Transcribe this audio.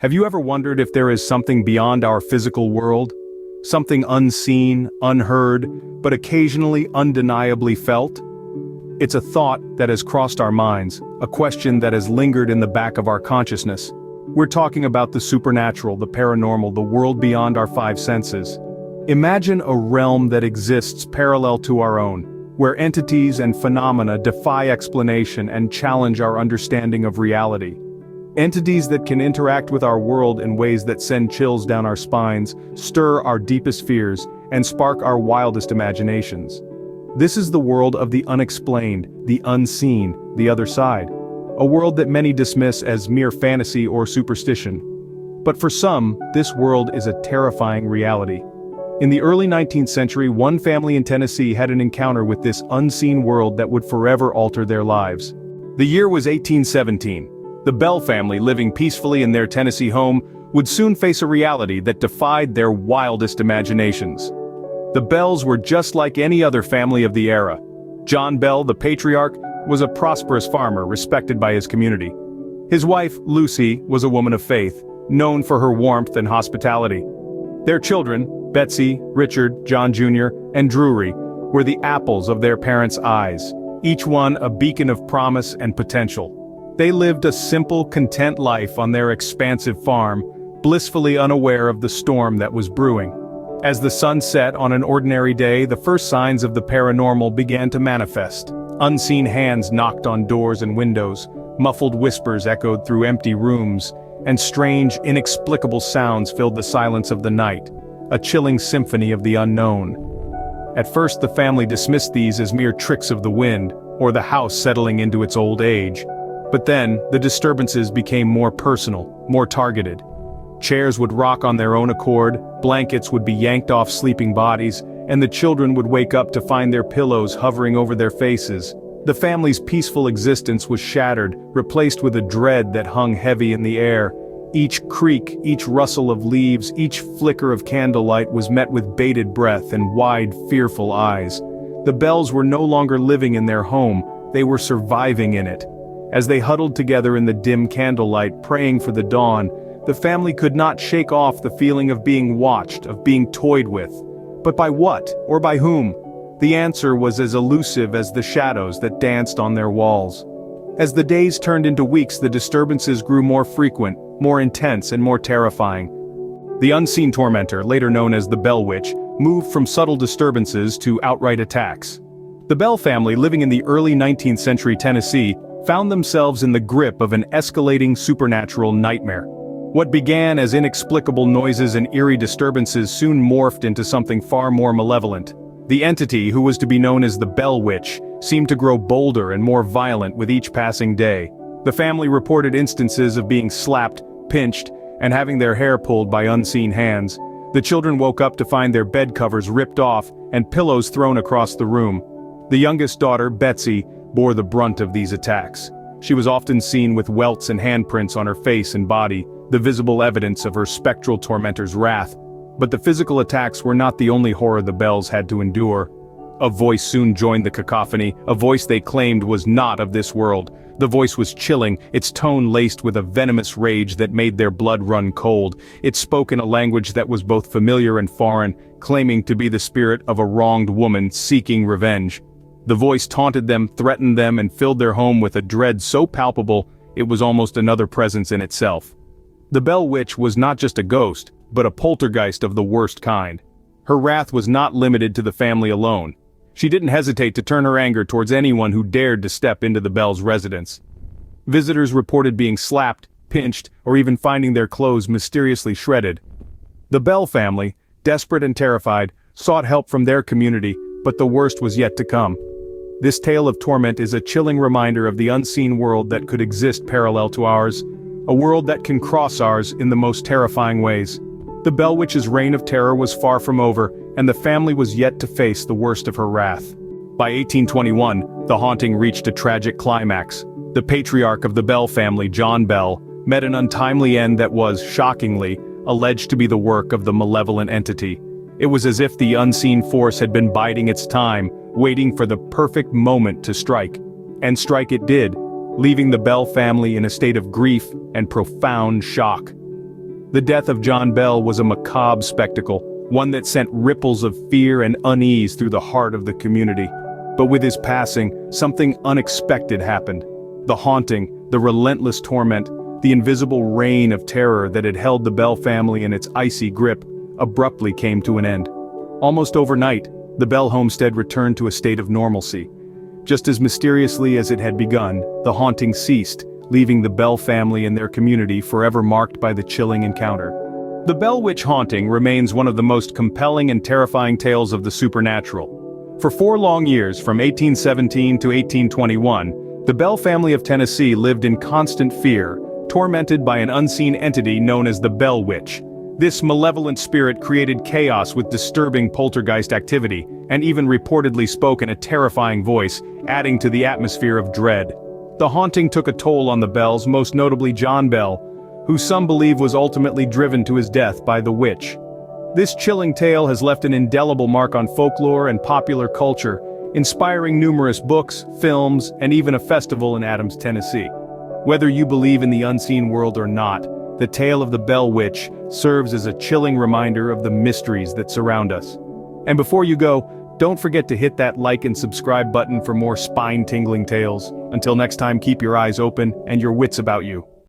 Have you ever wondered if there is something beyond our physical world? Something unseen, unheard, but occasionally undeniably felt? It's a thought that has crossed our minds, a question that has lingered in the back of our consciousness. We're talking about the supernatural, the paranormal, the world beyond our five senses. Imagine a realm that exists parallel to our own, where entities and phenomena defy explanation and challenge our understanding of reality. Entities that can interact with our world in ways that send chills down our spines, stir our deepest fears, and spark our wildest imaginations. This is the world of the unexplained, the unseen, the other side. A world that many dismiss as mere fantasy or superstition. But for some, this world is a terrifying reality. In the early 19th century, one family in Tennessee had an encounter with this unseen world that would forever alter their lives. The year was 1817. The Bell family, living peacefully in their Tennessee home, would soon face a reality that defied their wildest imaginations. The Bells were just like any other family of the era. John Bell, the patriarch, was a prosperous farmer respected by his community. His wife, Lucy, was a woman of faith, known for her warmth and hospitality. Their children, Betsy, Richard, John Jr., and Drury, were the apples of their parents' eyes, each one a beacon of promise and potential. They lived a simple, content life on their expansive farm, blissfully unaware of the storm that was brewing. As the sun set on an ordinary day, the first signs of the paranormal began to manifest. Unseen hands knocked on doors and windows, muffled whispers echoed through empty rooms, and strange, inexplicable sounds filled the silence of the night, a chilling symphony of the unknown. At first the family dismissed these as mere tricks of the wind, or the house settling into its old age. But then, the disturbances became more personal, more targeted. Chairs would rock on their own accord, blankets would be yanked off sleeping bodies, and the children would wake up to find their pillows hovering over their faces. The family's peaceful existence was shattered, replaced with a dread that hung heavy in the air. Each creak, each rustle of leaves, each flicker of candlelight was met with bated breath and wide, fearful eyes. The Bells were no longer living in their home, they were surviving in it. As they huddled together in the dim candlelight, praying for the dawn, the family could not shake off the feeling of being watched, of being toyed with. But by what, or by whom? The answer was as elusive as the shadows that danced on their walls. As the days turned into weeks, the disturbances grew more frequent, more intense, and more terrifying. The unseen tormentor, later known as the Bell Witch, moved from subtle disturbances to outright attacks. The Bell family, living in the early 19th century Tennessee, found themselves in the grip of an escalating supernatural nightmare. What began as inexplicable noises and eerie disturbances soon morphed into something far more malevolent. The entity, who was to be known as the Bell Witch, seemed to grow bolder and more violent with each passing day. The family reported instances of being slapped, pinched, and having their hair pulled by unseen hands. The children woke up to find their bed covers ripped off and pillows thrown across the room. The youngest daughter, Betsy, bore the brunt of these attacks. She was often seen with welts and handprints on her face and body, the visible evidence of her spectral tormentor's wrath. But the physical attacks were not the only horror the Bells had to endure. A voice soon joined the cacophony, a voice they claimed was not of this world. The voice was chilling, its tone laced with a venomous rage that made their blood run cold. It spoke in a language that was both familiar and foreign, claiming to be the spirit of a wronged woman seeking revenge. The voice taunted them, threatened them, and filled their home with a dread so palpable, it was almost another presence in itself. The Bell Witch was not just a ghost, but a poltergeist of the worst kind. Her wrath was not limited to the family alone. She didn't hesitate to turn her anger towards anyone who dared to step into the Bells' residence. Visitors reported being slapped, pinched, or even finding their clothes mysteriously shredded. The Bell family, desperate and terrified, sought help from their community, but the worst was yet to come. This tale of torment is a chilling reminder of the unseen world that could exist parallel to ours, a world that can cross ours in the most terrifying ways. The Bell Witch's reign of terror was far from over, and the family was yet to face the worst of her wrath. By 1821, the haunting reached a tragic climax. The patriarch of the Bell family, John Bell, met an untimely end that was, shockingly, alleged to be the work of the malevolent entity. It was as if the unseen force had been biding its time, waiting for the perfect moment to strike. And strike it did, leaving the Bell family in a state of grief and profound shock. The death of John Bell was a macabre spectacle, one that sent ripples of fear and unease through the heart of the community. But with his passing, something unexpected happened. The haunting, the relentless torment, the invisible reign of terror that had held the Bell family in its icy grip, abruptly came to an end. Almost overnight, the Bell homestead returned to a state of normalcy. Just as mysteriously as it had begun, the haunting ceased, leaving the Bell family and their community forever marked by the chilling encounter. The Bell Witch haunting remains one of the most compelling and terrifying tales of the supernatural. For 4 long years, from 1817 to 1821, the Bell family of Tennessee lived in constant fear, tormented by an unseen entity known as the Bell Witch. This malevolent spirit created chaos with disturbing poltergeist activity, and even reportedly spoke in a terrifying voice, adding to the atmosphere of dread. The haunting took a toll on the Bells, most notably John Bell, who some believe was ultimately driven to his death by the witch. This chilling tale has left an indelible mark on folklore and popular culture, inspiring numerous books, films, and even a festival in Adams, Tennessee. Whether you believe in the unseen world or not, the tale of the Bell Witch serves as a chilling reminder of the mysteries that surround us. And before you go, don't forget to hit that like and subscribe button for more spine-tingling tales. Until next time, keep your eyes open and your wits about you.